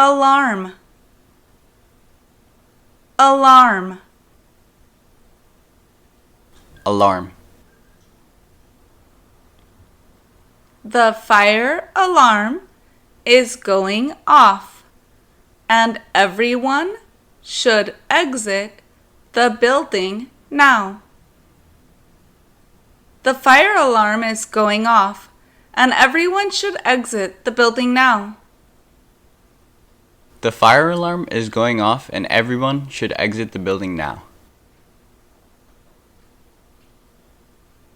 alarm, alarm. Alarm. The fire alarm is going off, and everyone should exit the building now. The fire alarm is going off, and everyone should exit the building now. The fire alarm is going off and everyone should exit the building now.